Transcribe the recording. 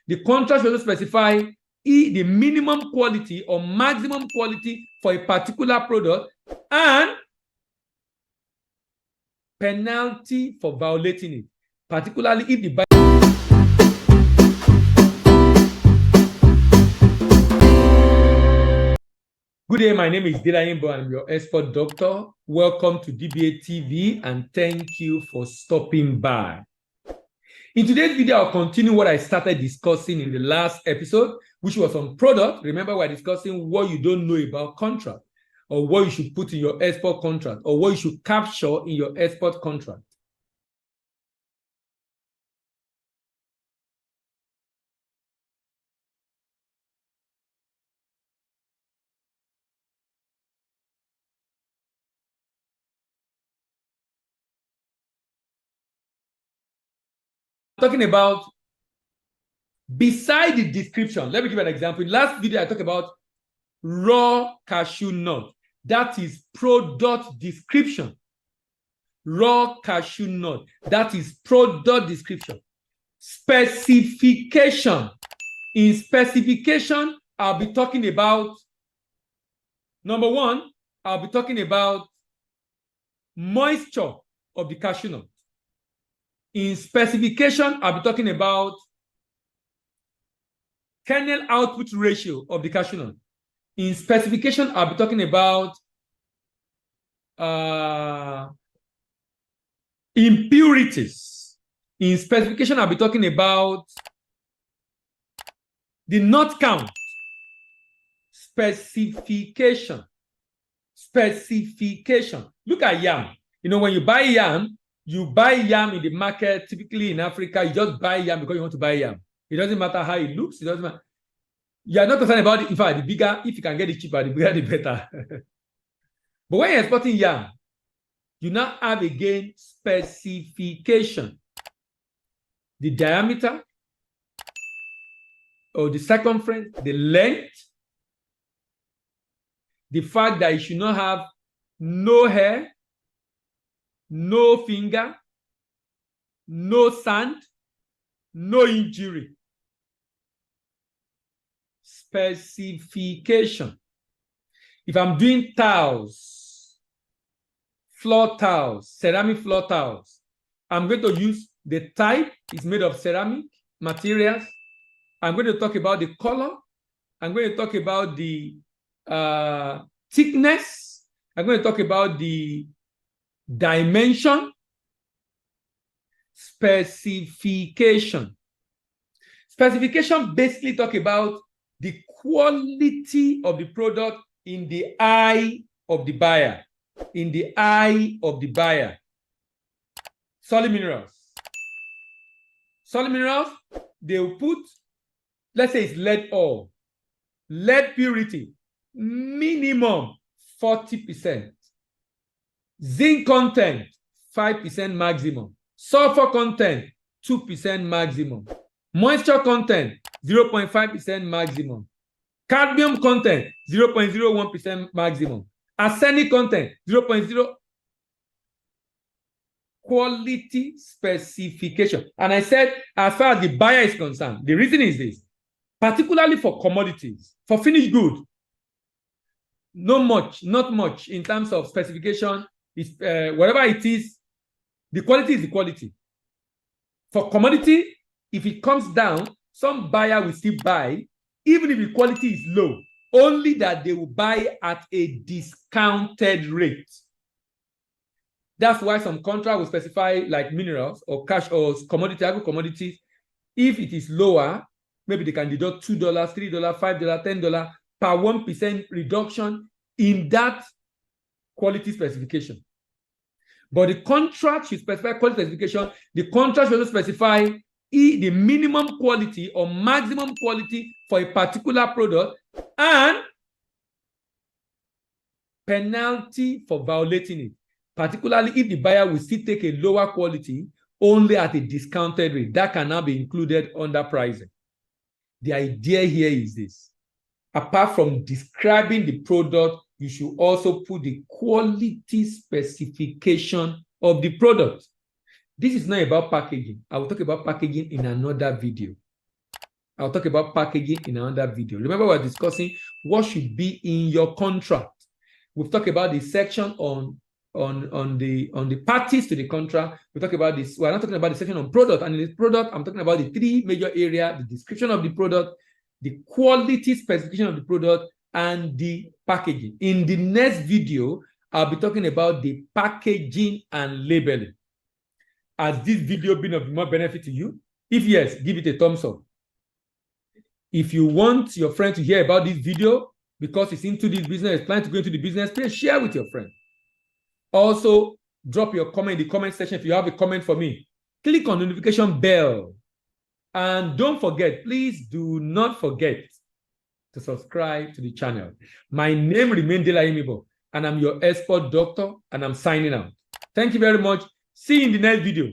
The contract should also specify the minimum quality or maximum quality for a particular product and penalty for violating it, particularly if the buyer. Good day, my name is Dilayimbo. I'm your expert doctor. Welcome to DBA TV and thank you for stopping by. In today's video, I'll continue what I started discussing in the last episode, which was on product. Remember, we're discussing what you don't know about contract, or what you should put in your export contract, or what you should capture in your export contract. Talking about beside the description. Let me give an example. In last video, I talked about raw cashew nut. That is product description. Raw cashew nut. That is product description. Specification. In specification, I'll be talking about, number one, I'll be talking about moisture of the cashew nut. In specification, I'll be talking about kernel output ratio of the cashew nut. In specification, I'll be talking about impurities. In specification, I'll be talking about the nut count. Specification. Specification. Look at yam. You know, when you buy yam in the market, typically in Africa, you just buy yam because you want to buy yam. It doesn't matter how it looks. It doesn't matter. You're not concerned about it. In fact, the bigger, if you can get it cheaper, the bigger, the better. But when you're exporting yam, you now have again specification. The diameter or the circumference, the length, the fact that it should not have no hair, no finger, no sand, no injury. Specification. If I'm doing tiles, floor tiles, ceramic floor tiles, I'm going to use the type. It's made of ceramic materials. I'm going to talk about the color. I'm going to talk about the thickness. I'm going to talk about the dimension. Specification. Specification basically talk about the quality of the product in the eye of the buyer. In the eye of the buyer. Solid minerals. Solid minerals, they will put, let's say it's lead ore. Lead purity, minimum 40%. Zinc content, 5% maximum. Sulfur content, 2% maximum. Moisture content, 0.5% maximum. Cadmium content, 0.01% maximum. Arsenic content, 0.0. Quality specification. And I said, as far as the buyer is concerned, the reason is this, particularly for commodities, for finished good, not much in terms of specification. Is whatever it is, the quality is the quality. For commodity, if it comes down, some buyer will still buy, even if the quality is low, only that they will buy at a discounted rate. That's why some contract will specify like minerals or cash or commodity, agro commodities. If it is lower, maybe they can deduct $2, $3, $5, $10 per 1% reduction in that quality specification. But the contract should specify quality specification. The contract should also specify the minimum quality or maximum quality for a particular product and penalty for violating it, particularly if the buyer will still take a lower quality only at a discounted rate. That can now be included under pricing. The idea here is this. Apart from describing the product, you should also put the quality specification of the product. This is not about packaging. I will talk about packaging in another video. I'll talk about packaging in another video. Remember, we're discussing what should be in your contract. We've talked about the section on the parties to the contract. We talk about this. We're not talking about the section on product. And in the product, I'm talking about the three major areas: the description of the product, the quality specification of the product, and the packaging. In the next video, I'll be talking about the packaging and labeling. Has this video been of more benefit to you? If yes, give it a thumbs up. If you want your friend to hear about this video because he's into this business, is planning to go into the business, please share with your friend. Also, drop your comment in the comment section if you have a comment for me. Click on the notification bell. And don't forget, please do not forget to subscribe to the channel. My name remains Dela Imibo, and I'm your expert doctor, and I'm signing out. Thank you very much. See you in the next video.